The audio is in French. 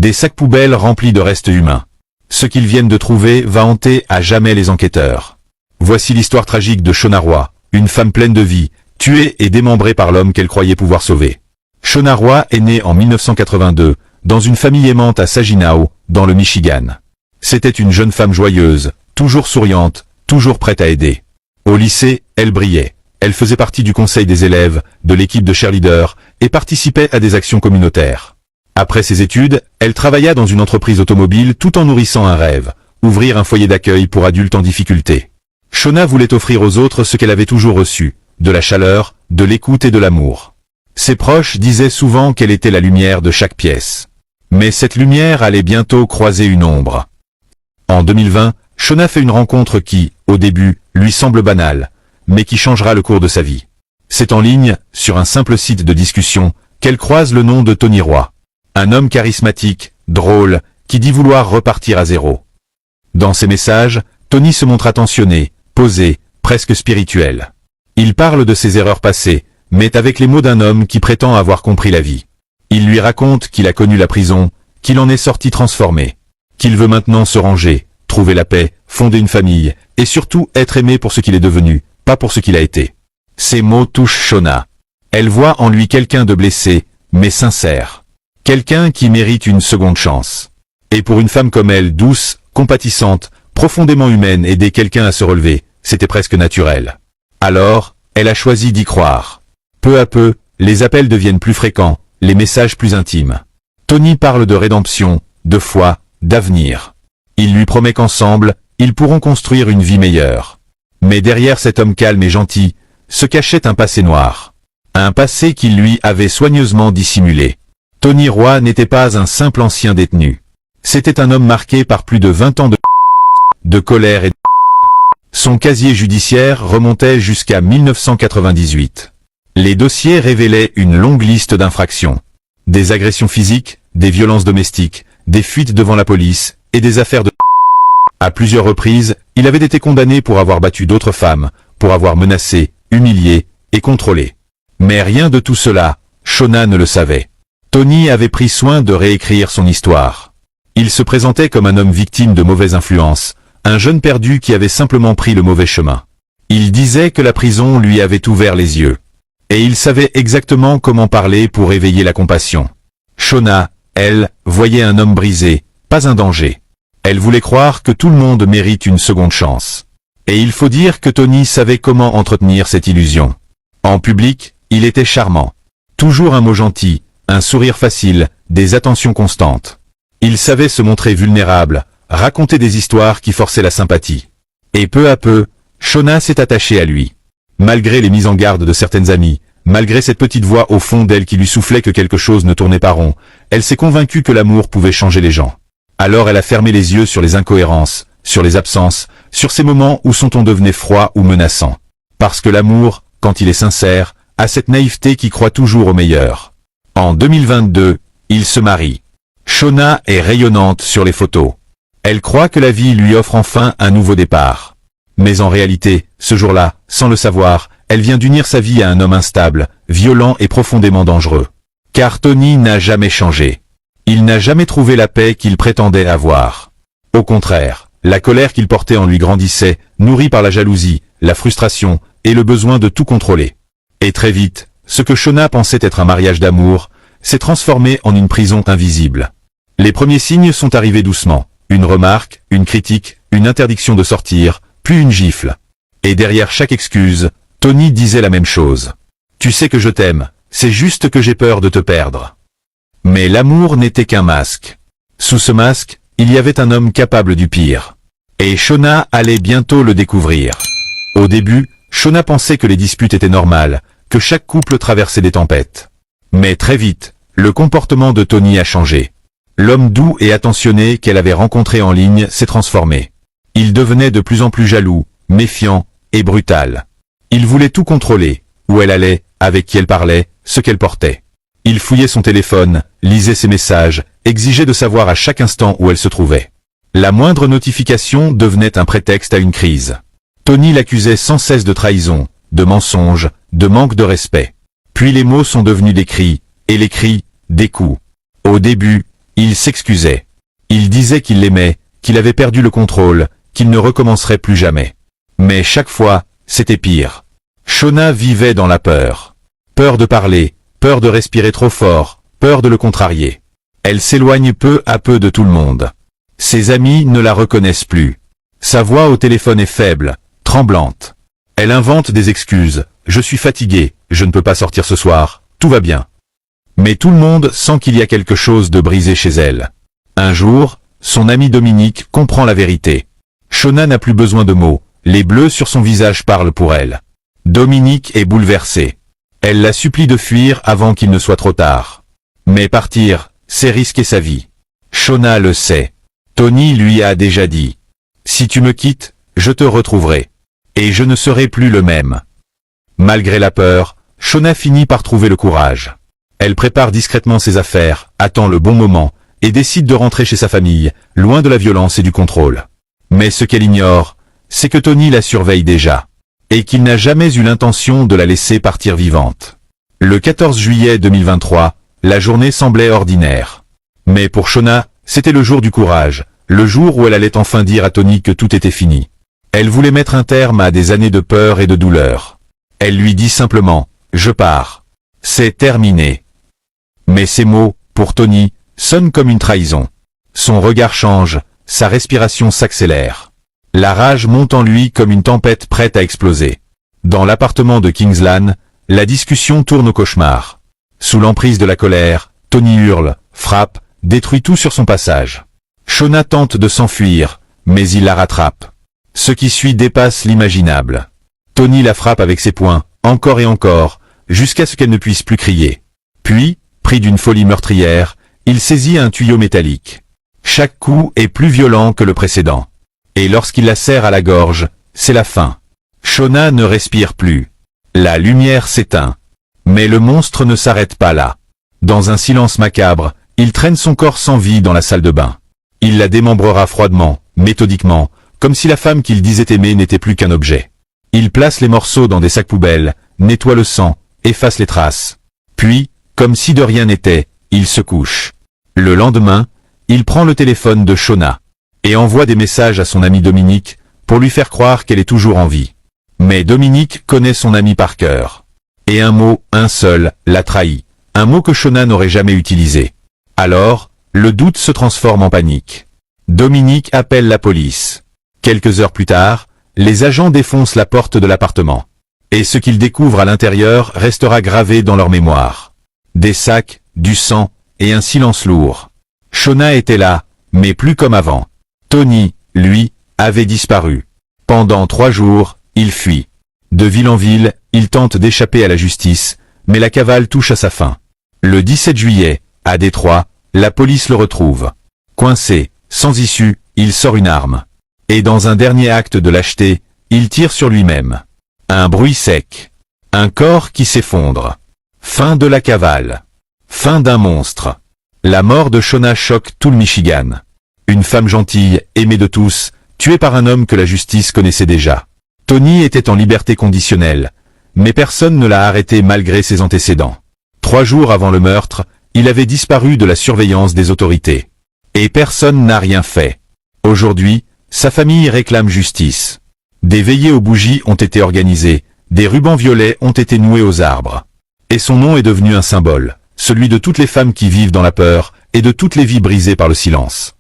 des sacs poubelles remplis de restes humains. Ce qu'ils viennent de trouver va hanter à jamais les enquêteurs. Voici l'histoire tragique de Shona Roy, une femme pleine de vie, tuée et démembrée par l'homme qu'elle croyait pouvoir sauver. Shona Roy est née en 1982, dans une famille aimante à Saginaw, dans le Michigan. C'était une jeune femme joyeuse, toujours souriante, toujours prête à aider. Au lycée, elle brillait. Elle faisait partie du conseil des élèves, de l'équipe de cheerleaders, et participait à des actions communautaires. Après ses études, elle travailla dans une entreprise automobile tout en nourrissant un rêve, ouvrir un foyer d'accueil pour adultes en difficulté. Shona voulait offrir aux autres ce qu'elle avait toujours reçu, de la chaleur, de l'écoute et de l'amour. Ses proches disaient souvent qu'elle était la lumière de chaque pièce. Mais cette lumière allait bientôt croiser une ombre. En 2020, Shona fait une rencontre qui, au début, lui semble banale, mais qui changera le cours de sa vie. C'est en ligne, sur un simple site de discussion, qu'elle croise le nom de Tony Roy. Un homme charismatique, drôle, qui dit vouloir repartir à zéro. Dans ses messages, Tony se montre attentionné, posé, presque spirituel. Il parle de ses erreurs passées, mais avec les mots d'un homme qui prétend avoir compris la vie. Il lui raconte qu'il a connu la prison, qu'il en est sorti transformé, qu'il veut maintenant se ranger, trouver la paix, fonder une famille, et surtout être aimé pour ce qu'il est devenu, pas pour ce qu'il a été. Ces mots touchent Shona. Elle voit en lui quelqu'un de blessé, mais sincère. Quelqu'un qui mérite une seconde chance. Et pour une femme comme elle, douce, compatissante, profondément humaine, aider quelqu'un à se relever, c'était presque naturel. Alors, elle a choisi d'y croire. Peu à peu, les appels deviennent plus fréquents, les messages plus intimes. Tony parle de rédemption, de foi, d'avenir. Il lui promet qu'ensemble, ils pourront construire une vie meilleure. Mais derrière cet homme calme et gentil, se cachait un passé noir. Un passé qu'il lui avait soigneusement dissimulé. Tony Roy n'était pas un simple ancien détenu. C'était un homme marqué par plus de 20 ans de colère et de... Son casier judiciaire remontait jusqu'à 1998. Les dossiers révélaient une longue liste d'infractions. Des agressions physiques, des violences domestiques, des fuites devant la police, et des affaires de... À plusieurs reprises, il avait été condamné pour avoir battu d'autres femmes, pour avoir menacé, humilié et contrôlé. Mais rien de tout cela, Shona ne le savait. Tony avait pris soin de réécrire son histoire. Il se présentait comme un homme victime de mauvaises influences, un jeune perdu qui avait simplement pris le mauvais chemin. Il disait que la prison lui avait ouvert les yeux. Et il savait exactement comment parler pour éveiller la compassion. Shona, elle, voyait un homme brisé, pas un danger. Elle voulait croire que tout le monde mérite une seconde chance. Et il faut dire que Tony savait comment entretenir cette illusion. En public, il était charmant. Toujours un mot gentil, un sourire facile, des attentions constantes. Il savait se montrer vulnérable, raconter des histoires qui forçaient la sympathie. Et peu à peu, Shona s'est attachée à lui. Malgré les mises en garde de certaines amies, malgré cette petite voix au fond d'elle qui lui soufflait que quelque chose ne tournait pas rond, elle s'est convaincue que l'amour pouvait changer les gens. Alors elle a fermé les yeux sur les incohérences, sur les absences, sur ces moments où son ton devenait froid ou menaçant. Parce que l'amour, quand il est sincère, a cette naïveté qui croit toujours au meilleur. En 2022, il se marie. Shona est rayonnante sur les photos. Elle croit que la vie lui offre enfin un nouveau départ. Mais en réalité, ce jour-là, sans le savoir, elle vient d'unir sa vie à un homme instable, violent et profondément dangereux. Car Tony n'a jamais changé. Il n'a jamais trouvé la paix qu'il prétendait avoir. Au contraire, la colère qu'il portait en lui grandissait, nourrie par la jalousie, la frustration et le besoin de tout contrôler. Et très vite, ce que Shona pensait être un mariage d'amour, s'est transformé en une prison invisible. Les premiers signes sont arrivés doucement. Une remarque, une critique, une interdiction de sortir, puis une gifle. Et derrière chaque excuse, Tony disait la même chose. « Tu sais que je t'aime, c'est juste que j'ai peur de te perdre. » Mais l'amour n'était qu'un masque. Sous ce masque, il y avait un homme capable du pire. Et Shona allait bientôt le découvrir. Au début, Shona pensait que les disputes étaient normales, que chaque couple traversait des tempêtes. Mais très vite, le comportement de Tony a changé. L'homme doux et attentionné qu'elle avait rencontré en ligne s'est transformé. Il devenait de plus en plus jaloux, méfiant et brutal. Il voulait tout contrôler, où elle allait, avec qui elle parlait, ce qu'elle portait. Il fouillait son téléphone, lisait ses messages, exigeait de savoir à chaque instant où elle se trouvait. La moindre notification devenait un prétexte à une crise. Tony l'accusait sans cesse de trahison, de mensonge, de manque de respect. Puis les mots sont devenus des cris, et les cris, des coups. Au début, Il s'excusait. Il disait qu'il l'aimait, qu'il avait perdu le contrôle, qu'il ne recommencerait plus jamais. Mais chaque fois, c'était pire. Shona vivait dans la peur. Peur de parler, peur de respirer trop fort, peur de le contrarier. Elle s'éloigne peu à peu de tout le monde. Ses amis ne la reconnaissent plus. Sa voix au téléphone est faible, tremblante. Elle invente des excuses. Je suis fatiguée, je ne peux pas sortir ce soir, tout va bien. Mais tout le monde sent qu'il y a quelque chose de brisé chez elle. Un jour, son ami Dominique comprend la vérité. Shona n'a plus besoin de mots, les bleus sur son visage parlent pour elle. Dominique est bouleversé. Elle la supplie de fuir avant qu'il ne soit trop tard. Mais partir, c'est risquer sa vie. Shona le sait. Tony lui a déjà dit. Si tu me quittes, je te retrouverai. Et je ne serai plus le même. Malgré la peur, Shona finit par trouver le courage. Elle prépare discrètement ses affaires, attend le bon moment, et décide de rentrer chez sa famille, loin de la violence et du contrôle. Mais ce qu'elle ignore, c'est que Tony la surveille déjà, et qu'il n'a jamais eu l'intention de la laisser partir vivante. Le 14 juillet 2023, la journée semblait ordinaire. Mais pour Shona, c'était le jour du courage, le jour où elle allait enfin dire à Tony que tout était fini. Elle voulait mettre un terme à des années de peur et de douleur. Elle lui dit simplement « Je pars. C'est terminé ». Mais ces mots, pour Tony, sonnent comme une trahison. Son regard change, sa respiration s'accélère. La rage monte en lui comme une tempête prête à exploser. Dans l'appartement de Kingsland, la discussion tourne au cauchemar. Sous l'emprise de la colère, Tony hurle, frappe, détruit tout sur son passage. Shona tente de s'enfuir, mais il la rattrape. Ce qui suit dépasse l'imaginable. Tony la frappe avec ses poings, encore et encore, jusqu'à ce qu'elle ne puisse plus crier. Puis, pris d'une folie meurtrière, il saisit un tuyau métallique. Chaque coup est plus violent que le précédent. Et lorsqu'il la serre à la gorge, c'est la fin. Shona ne respire plus. La lumière s'éteint. Mais le monstre ne s'arrête pas là. Dans un silence macabre, il traîne son corps sans vie dans la salle de bain. Il la démembrera froidement, méthodiquement, comme si la femme qu'il disait aimer n'était plus qu'un objet. Il place les morceaux dans des sacs poubelles, nettoie le sang, efface les traces. Puis, comme si de rien n'était, il se couche. Le lendemain, il prend le téléphone de Shona et envoie des messages à son ami Dominique pour lui faire croire qu'elle est toujours en vie. Mais Dominique connaît son ami par cœur. Et un mot, un seul, l'a trahi. Un mot que Shona n'aurait jamais utilisé. Alors, le doute se transforme en panique. Dominique appelle la police. Quelques heures plus tard, les agents défoncent la porte de l'appartement. Et ce qu'ils découvrent à l'intérieur restera gravé dans leur mémoire. Des sacs, du sang et un silence lourd. Shona était là, mais plus comme avant. Tony, lui, avait disparu. Pendant 3 jours, il fuit. De ville en ville, il tente d'échapper à la justice, mais la cavale touche à sa fin. Le 17 juillet, à Détroit, la police le retrouve. Coincé, sans issue, il sort une arme. Et dans un dernier acte de lâcheté, il tire sur lui-même. Un bruit sec. Un corps qui s'effondre. Fin de la cavale. Fin d'un monstre. La mort de Shona choque tout le Michigan. Une femme gentille, aimée de tous, tuée par un homme que la justice connaissait déjà. Tony était en liberté conditionnelle, mais personne ne l'a arrêté malgré ses antécédents. 3 jours avant le meurtre, il avait disparu de la surveillance des autorités. Et personne n'a rien fait. Aujourd'hui, sa famille réclame justice. Des veillées aux bougies ont été organisées, des rubans violets ont été noués aux arbres. Et son nom est devenu un symbole, celui de toutes les femmes qui vivent dans la peur et de toutes les vies brisées par le silence.